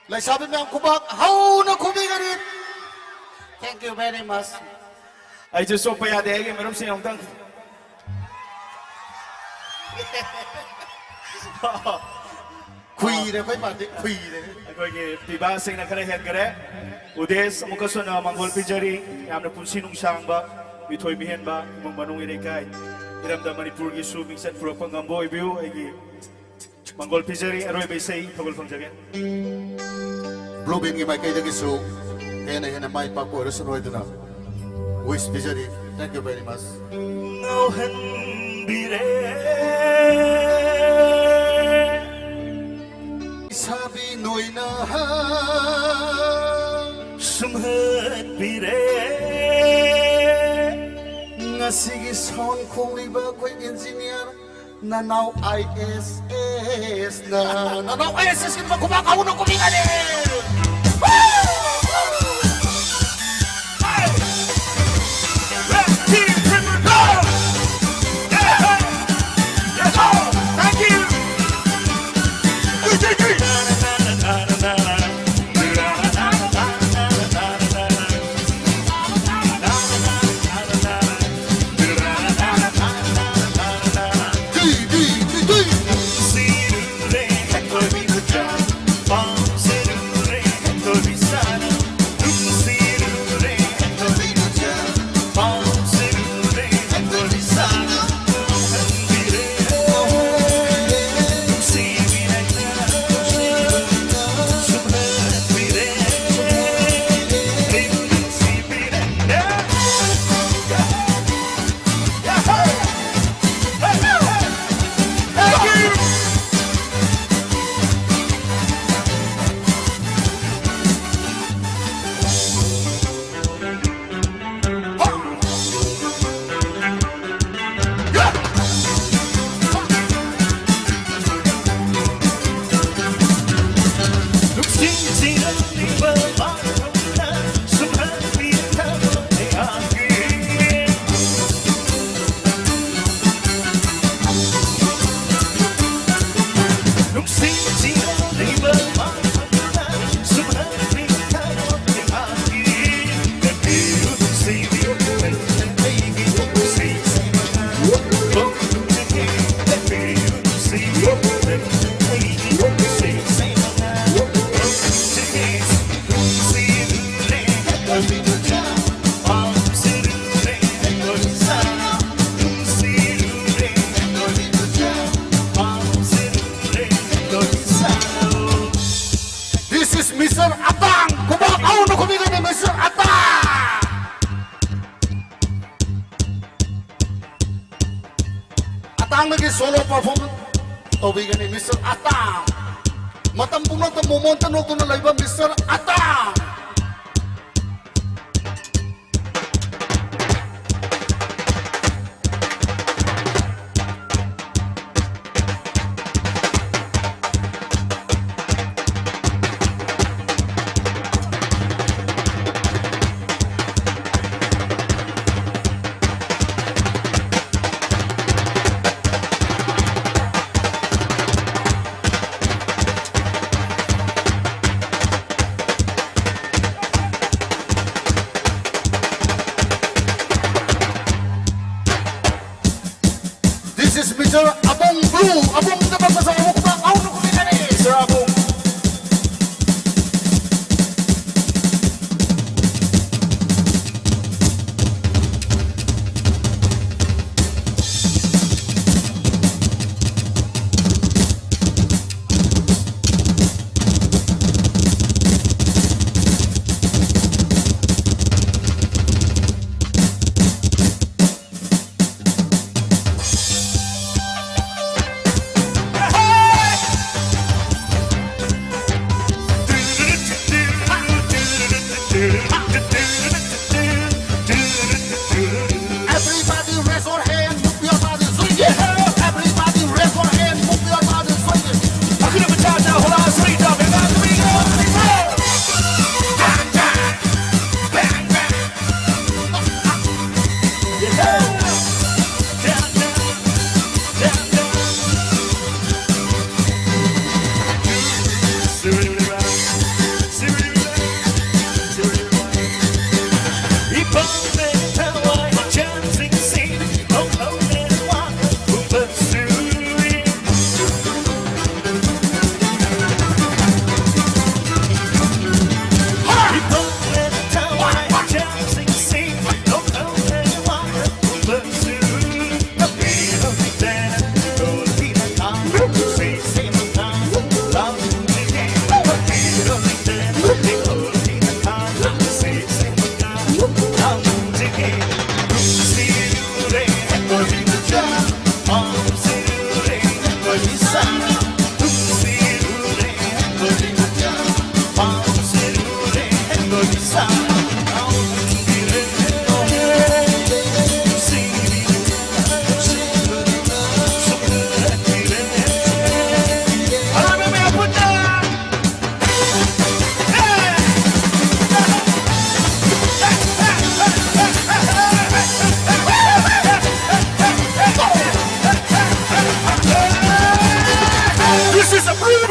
Like sabi mo ang kubak, how na kumigarit. Thank you very much. I just hope I had a meron siyang tang. Kui na ko'y pati, kui na. Ako'y pibasing na karahen kare. Udes, amo kaso na manggol pijari. Yam na punsinong siyang ba. Bitoy mihen ba. Imong manong irekay. Iramda manipur gisu mingsan puro panggamboy biu. Ay manggol pijari. Aroy bay say. Pagol pang jagan. Bluebin may kayo gisu. Kaya na yan na may pagpuero sa roy na. Wish Bijari. Thank you very much. Nauhan bire. Sabi no'y na Sumhat bire. Nga sige son kung iba ko'y engineer na now ISS na now ISS ka naman kumakaw ng kuminganin! Mr. Atang! Kumakaw na kumigan ni Mr. Atang! Atang naging solo performance. Tubigan ni Mr. Atang. Matambong na tamumontan ako na live Mr. Atang! is a blue